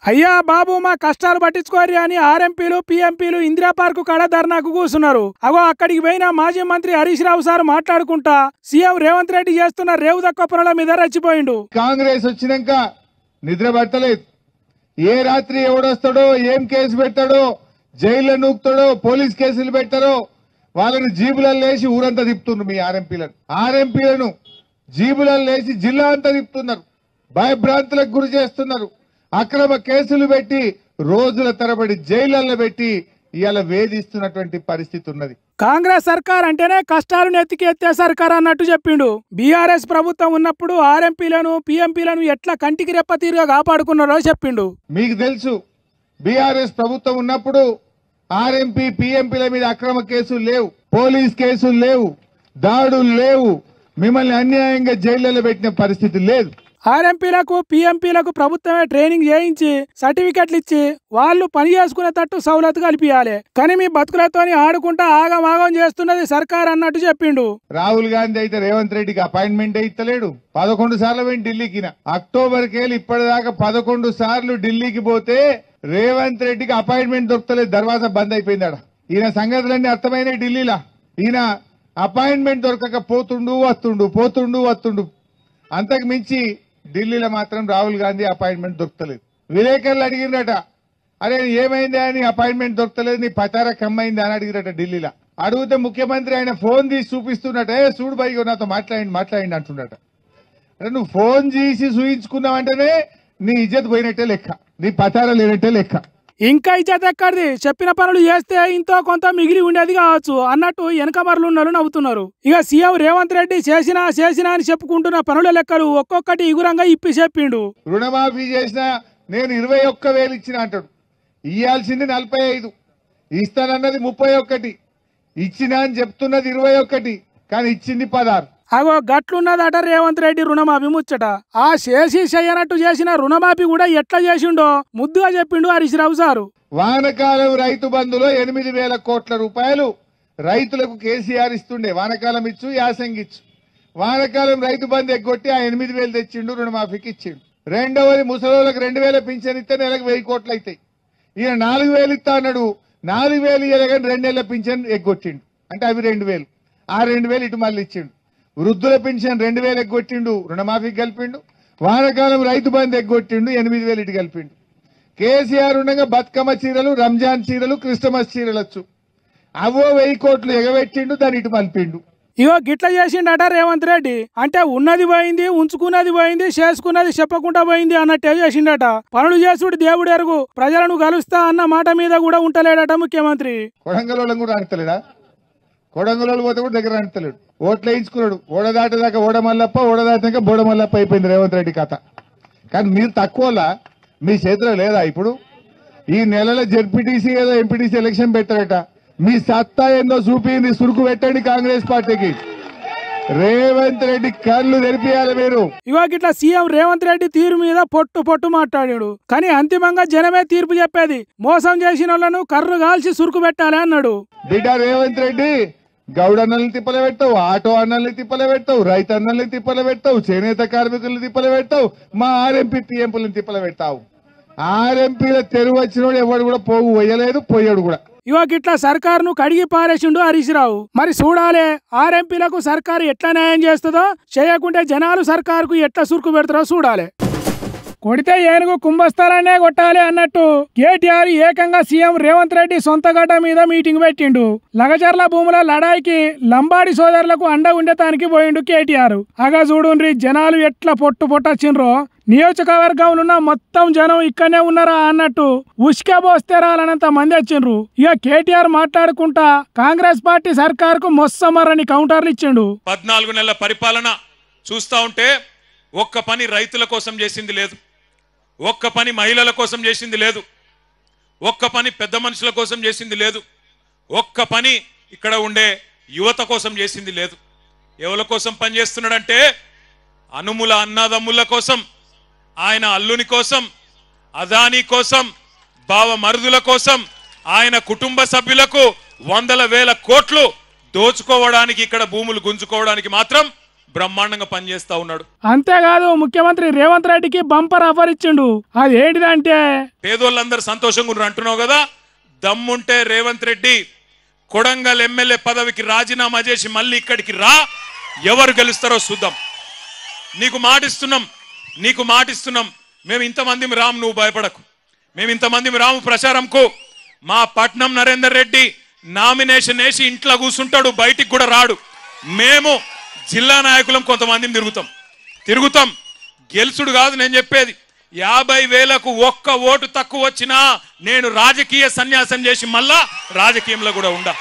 అయ్యా బాబు మా కష్టాలు పట్టించుకోరి అని ఆర్ఎంపీలు పిఎంపీలు ఇందిరా పార్కు కాడ ధర్నాకు కూర్చున్నారు. అగో అక్కడికి పోయిన మాజీ మంత్రి హరీష్ రావు సార్ మాట్లాడుకుంటా సీఎం రేవంత్ రెడ్డి చేస్తున్న రేవు తక్కువ పనుల మీద రెచ్చిపోయిండు. కాంగ్రెస్ వచ్చినాక నిద్ర పట్టలేదు. ఏ రాత్రి ఎవడొస్తాడో, ఏం కేసు పెడతాడో, జైల్లో నూకుతాడో, పోలీస్ కేసులు పెడతారో వాళ్ళని జీబులలో లేచి ఊరంతా తిప్పుతున్నారు. మీ ఆర్ఎంపీలను జీబులలో లేచి జిల్లా అంతా తిప్పుతున్నారు. భయభ్రాంతులకు గురి చేస్తున్నారు. అక్రమ కేసులు పెట్టి రోజుల తరబడి జైళ్లలో పెట్టి ఇవాళ వేధిస్తున్నటువంటి పరిస్థితి ఉన్నది. కాంగ్రెస్ సర్కార్ అంటేనే కష్టాలు నెత్తికెత్తే సర్కార్ అన్నట్టు చెప్పిండు. బీఆర్ఎస్ ప్రభుత్వం ఉన్నప్పుడు ఆర్ఎంపీలను పిఎంపీలను ఎట్లా కంటికి రెప్ప తీరుగా కాపాడుకున్నారో చెప్పిండు. మీకు తెలుసు, బీఆర్ఎస్ ప్రభుత్వం ఉన్నప్పుడు ఆర్ఎంపీ పిఎంపీల మీద అక్రమ కేసులు లేవు, పోలీస్ కేసులు లేవు, దాడులు లేవు, మిమ్మల్ని అన్యాయంగా జైళ్లలో పెట్టిన పరిస్థితి లేదు. ఆర్ఎంపీలకు పిఎంపీలకు ప్రభుత్వమే ట్రైనింగ్ చేయించి సర్టిఫికెట్లు ఇచ్చి వాళ్ళు పని చేసుకునేటట్టు సౌలత్ కల్పియాలి. కానీ మీ బతుకులతోని ఆడుకుంటా ఆగమాగం చేస్తున్నది సర్కార్ అన్నట్టు చెప్పిండు. రాహుల్ గాంధీ అయితే రేవంత్ రెడ్డికి అపాయింట్మెంట్ ఇస్తలేడు. 11 సార్లు పోయి ఢిల్లీకి, అక్టోబర్కి వెళ్ళి ఇప్పటిదాకా 11 సార్లు ఢిల్లీకి పోతే రేవంత్ రెడ్డికి అపాయింట్మెంట్ దొరకలేదు. దర్వాజా బంద్ అయిపోయిందాడ. ఈయన సంగతులన్నీ అర్థమైనాయి ఢిల్లీలో. ఈయన అపాయింట్మెంట్ దొరకక పోతుండు వస్తుండు. అంతకు మించి ఢిల్లీలో మాత్రం రాహుల్ గాంధీ అపాయింట్మెంట్ దొరకలేదు. విలేకరులు అడిగిరట, అరే ఏమైంది అని అపాయింట్మెంట్ దొరకలేదు, నీ పతార కమ్మైంది అని అడిగిరట ఢిల్లీలో. అడిగితే ముఖ్యమంత్రి ఆయన ఫోన్ తీసి చూపిస్తున్నట, చూడు బైగో నాతో మాట్లాడి అంటున్నట. అంటే నువ్వు ఫోన్ చేసి చూయించుకున్నావంటేనే నీ ఇజ్జత్ పోయినట్టే లెక్క, నీ పతార లేనట్టే లెక్క. ఇంకా ఇజ్జత్ ఎక్కడిది? చెప్పిన పనులు చేస్తే ఇంతో కొంత మిగిలి ఉండేది కావచ్చు అన్నట్టు వెనక మరలున్నారు నవ్వుతున్నారు. ఇక సీఎం రేవంత్ రెడ్డి చేసినా అని చెప్పుకుంటున్న పనుల లెక్కలు ఒక్కొక్కటి ఇగురంగా ఇప్పి చెప్పిండు. రుణమాఫీ చేసినా నేను 21,000 ఇచ్చిన అంటాడు. ఇయ్యాల్సింది 45, ఇస్తానన్నది 31, ఇచ్చినా అని చెప్తున్నది 21, కానీ ఇచ్చింది 16. అగో గట్లున్నదట రేవంత్ రెడ్డి రుణమాఫీ ముచ్చట. ఆ చేసి చేయనట్టు చేసిన రుణమాఫీ కూడా ఎట్లా చేసిండో ముద్దుగా చెప్పిండు హరీష్ రావు సారు. వానకాలం రైతు బంధులో 8,000 కోట్ల రూపాయలు రైతులకు కేసీఆర్ ఇస్తుండే. వానకాలం ఇచ్చు, యాసంగి ఇచ్చు. వానకాలం రైతు బంధు ఎగ్గొట్టి ఆ 8,000 తెచ్చిండు, రుణమాఫీకి ఇచ్చిండు. రెండవది ముసలోళ్ళకి 2,000 పింఛన్ ఇస్తే నెలకు 1,000 కోట్లు అవుతాయి. ఈయన 4,000 ఇస్తా అన్నాడు. 4,000 ఇయ్యగానే 2 నెలల పింఛన్ ఎగ్గొట్టిండు. అంటే అవి 2,000. ఆ 2,000 ఇటు మళ్ళీ ఇచ్చిండు. వృద్ధుల పెన్షన్ 2,000 ఎగ్గొట్టిండు, రుణమాఫీకి కలిపిండు. వానకాలం రైతు బంధు ఎగ్గొట్టిండు, 8,000 ఇటు కలిపిండు. కేసీఆర్ ఉండగా బతుకమ్మ చీరలు, రంజాన్ చీరలు, క్రిస్టమస్ చీరలు వచ్చు. అవో 1,000 కోట్లు ఎగబెట్టిండు, దాన్ని ఇటు మలిపిండు. ఇగో గిట్ల చేసిండట రేవంత్ రెడ్డి. అంటే ఉన్నది పోయింది, ఉంచుకున్నది పోయింది, చేసుకున్నది చెప్పకుండా పోయింది అన్నట్టే చేసిండట. పనులు చేసుడు దేవుడు ఎరుగు, ప్రజలను కలుస్తా అన్న మాట మీద కూడా ఉంటలేడట ముఖ్యమంత్రి. కొడంగల్ కూడా అడతలేడా? కొడంగల్ పోతే కూడా దగ్గర అడతలేడు. ఓట్లు వేయించుకున్నాడు. ఓడదాటదాకా ఓడమల్లప్ప, ఓడదాటాక బోడమల్లప్ప అయిపోయింది రేవంత్ రెడ్డి కథ. కానీ మీరు తక్కువలా, మీ చేతిలో లేదా? ఇప్పుడు ఈ నెలలో జెడ్పీటీసీ ఏదో ఎంపీటీసీ ఎలక్షన్ పెట్టారట. మీ సత్తా ఏందో చూపింది, సురుకు పెట్టండి కాంగ్రెస్ పార్టీకి. రేవంత్ రెడ్డి కళ్ళు తెరిపియాలి మీరు. ఇవాళ ఇట్లా సీఎం రేవంత్ రెడ్డి తీరు మీద పొట్టు మాట్లాడాడు. కానీ అంతిమంగా జనమే తీర్పు చెప్పేది. మోసం చేసిన వాళ్ళను కర్రు కాల్చి సురుకు పెట్టాలి అన్నాడు. బిడ్డ రేవంత్ రెడ్డి గౌడ అన్నల్ని తిప్పలు పెడతావు, ఆటో అన్నల్ని తిప్పలు పెడతావు, రైతు అన్నల్ని తిప్పలు పెడతావు, చేనేత కార్మికులను తిప్పలు పెడతావు, మా ఆర్ఎంపీ పిఎంపీలను తిప్పలు పెడతావు. ఆర్ఎంపీల తెరువు వచ్చినోడు ఎవడు కూడా పోగు పోయలేదు, పోయాడు కూడా. ఇవాళ ఇట్లా సర్కారును కడిగి పారేసిండు హరీష్ రావు. మరి చూడాలే ఆర్ఎంపీలకు సర్కారు ఎట్లా న్యాయం చేస్తుందో, చేయకుంటే జనాలు సర్కారుకు ఎట్లా సురుకు పెడతారో చూడాలి. కొడితే ఏనుగు కుంభస్థలాన్నే కొట్టాలి అన్నట్టు కేటీఆర్ ఏకంగా సీఎం రేవంత్ రెడ్డి సొంత గడ్డ మీద మీటింగ్ పెట్టిండు. లగచర్ల భూముల లడాయికి లంబాడి సోదరులకు అండ ఉండటానికి పోయిండు కేటీఆర్. అగా చూడుండ్రి జనాలు ఎట్లా పొట్టొచ్చిండ్రో. నియోజకవర్గంలో ఉన్న మొత్తం జనం ఇక్కడనే ఉన్నారా అన్నట్టు ఉష్కే పోస్తే రాలనంత మంది వచ్చిండ్రు. ఇక కేటీఆర్ మాట్లాడుకుంటా కాంగ్రెస్ పార్టీ సర్కారుకు మొస్సమరని కౌంటర్లు ఇచ్చిండు. 14 నెలల పరిపాలన చూస్తా ఉంటే ఒక్క పని రైతుల కోసం చేసింది లేదు, ఒక్క పని మహిళల కోసం చేసింది లేదు, ఒక్క పని పెద్ద మనుషుల కోసం చేసింది లేదు, ఒక్క పని ఇక్కడ ఉండే యువత కోసం చేసింది లేదు. ఎవరి కోసం పనిచేస్తున్నాడంటే అనుముల అన్నదమ్ముల కోసం, ఆయన అల్లుని కోసం, అదానీ కోసం, బావ మరుదుల కోసం, ఆయన కుటుంబ సభ్యులకు 100,000 కోట్లు దోచుకోవడానికి, ఇక్కడ భూములు గుంజుకోవడానికి మాత్రం బ్రహ్మాండంగా పనిచేస్తా ఉన్నాడు. అంతేకాదు ముఖ్యమంత్రి రేవంత్ రెడ్డికి బంపర్ ఆఫర్ ఇచ్చిండు. అది ఏంటిదంటే పేదోళ్ళందరూ సంతోషంగా ఉన్నారు అంటున్నావు కదా, దమ్ముంటే రేవంత్ రెడ్డి కొడంగల్ ఎమ్మెల్యే పదవికి రాజీనామా చేసి మళ్ళీ ఇక్కడికి రా, ఎవరు గెలుస్తారో చూద్దాం. నీకు మాటిస్తున్నాం. మేము ఇంతమంది రాము, నువ్వు భయపడకు. మేము ఇంతమంది రాము ప్రచారంకు. మా పట్నం నరేందర్ రెడ్డి నామినేషన్ వేసి ఇంట్లో కూర్చుంటాడు, బయటికి కూడా రాడు. మేము జిల్లా నాయకులం కొంతమందిని తిరుగుతాం. గెలుచుడు కాదు నేను చెప్పేది. 50,000కు ఒక్క ఓటు తక్కువ వచ్చినా నేను రాజకీయ సన్యాసం చేసి మళ్ళా రాజకీయంలో కూడా ఉండా.